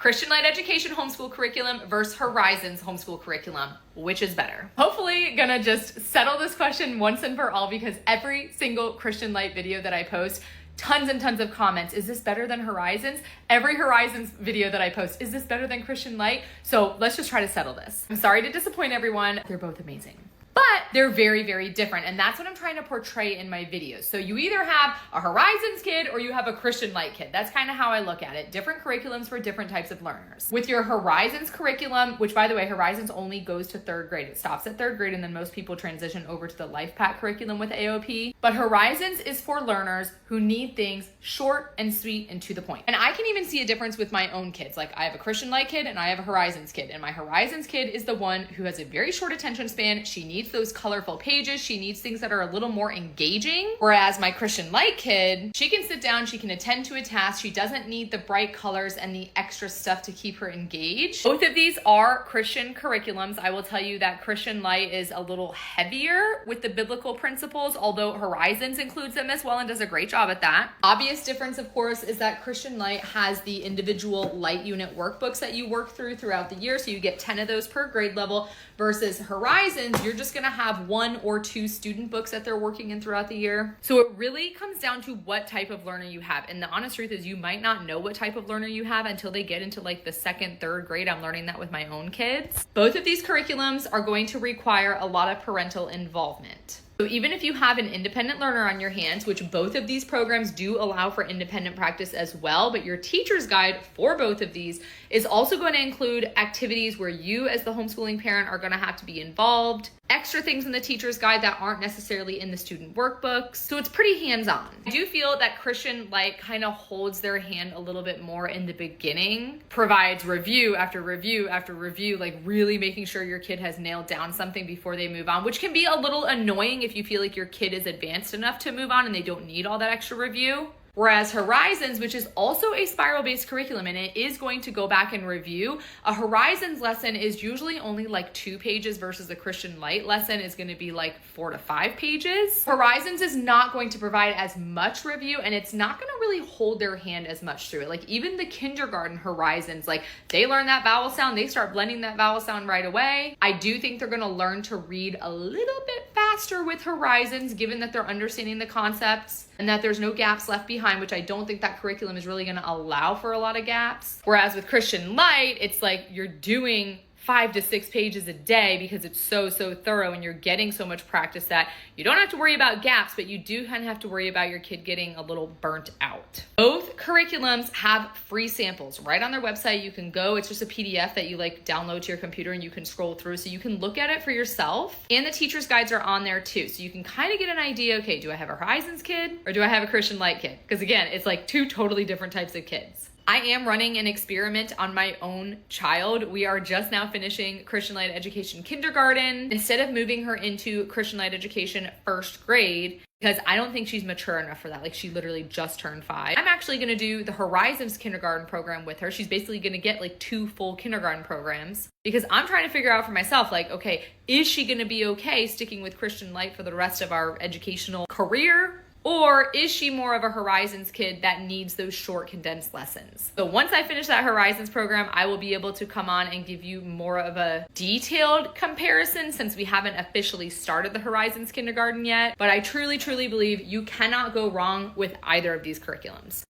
Christian Light Education homeschool curriculum versus Horizons homeschool curriculum. Which is better? Hopefully gonna just settle this question once and for all, because every single Christian Light video that I post, tons and tons of comments. Is this better than Horizons? Every Horizons video that I post, is this better than Christian Light? So let's just try to settle this. I'm sorry to disappoint everyone. They're both amazing. But they're very, very different. And that's what I'm trying to portray in my videos. So you either have a Horizons kid or you have a Christian Light kid. That's kind of how I look at it. Different curriculums for different types of learners. With your Horizons curriculum, which by the way, Horizons only goes to 3rd grade. It stops at 3rd grade and then most people transition over to the Life Pack curriculum with AOP. But Horizons is for learners who need things short and sweet and to the point. And I can even see a difference with my own kids. Like I have a Christian Light kid and I have a Horizons kid. And my Horizons kid is the one who has a very short attention span. She needs those colorful pages. She needs things that are a little more engaging. Whereas my Christian Light kid, she can sit down, she can attend to a task. She doesn't need the bright colors and the extra stuff to keep her engaged. Both of these are Christian curriculums. I will tell you that Christian Light is a little heavier with the biblical principles, although Horizons includes them as well and does a great job at that. Obvious difference, of course, is that Christian Light has the individual Light unit workbooks that you work throughout the year. So you get 10 of those per grade level, versus Horizons, you're just gonna have 1 or 2 student books that they're working in throughout the year. So it really comes down to what type of learner you have. And the honest truth is you might not know what type of learner you have until they get into like the 2nd, 3rd grade. I'm learning that with my own kids. Both of these curriculums are going to require a lot of parental involvement. So even if you have an independent learner on your hands, which both of these programs do allow for independent practice as well, but your teacher's guide for both of these is also going to include activities where you as the homeschooling parent are going to have to be involved, extra things in the teacher's guide that aren't necessarily in the student workbooks. So it's pretty hands-on. I do feel that Christian Light kind of holds their hand a little bit more in the beginning, provides review after review after review, like really making sure your kid has nailed down something before they move on, which can be a little annoying if you feel like your kid is advanced enough to move on and they don't need all that extra review. Whereas Horizons, which is also a spiral-based curriculum, and it is going to go back and review, a Horizons lesson is usually only like 2 pages versus a Christian Light lesson is going to be like 4 to 5 pages. Horizons is not going to provide as much review, and it's not going to really hold their hand as much through it. Like even the kindergarten Horizons, like they learn that vowel sound, they start blending that vowel sound right away. I do think they're going to learn to read a little bit faster with Horizons, given that they're understanding the concepts and that there's no gaps left behind, which I don't think that curriculum is really going to allow for a lot of gaps. Whereas with Christian Light, it's like you're doing 5 to 6 pages a day because it's so thorough and you're getting so much practice that you don't have to worry about gaps, but you do kind of have to worry about your kid getting a little burnt out. Both curriculums have free samples right on their website. You can go, it's just a PDF that you like download to your computer and you can scroll through so you can look at it for yourself. And the teacher's guides are on there too. So you can kind of get an idea, okay, do I have a Horizons kid or do I have a Christian Light kid? Because again, it's like 2 totally different types of kids. I am running an experiment on my own child. We are just now finishing Christian Light Education kindergarten. Instead of moving her into Christian Light Education 1st grade, because I don't think she's mature enough for that. Like she literally just turned 5. I'm actually going to do the Horizons kindergarten program with her. She's basically going to get like 2 full kindergarten programs because I'm trying to figure out for myself, like, okay, is she going to be okay sticking with Christian Light for the rest of our educational career? Or is she more of a Horizons kid that needs those short condensed lessons? So once I finish that Horizons program, I will be able to come on and give you more of a detailed comparison since we haven't officially started the Horizons kindergarten yet. But I truly, truly believe you cannot go wrong with either of these curriculums.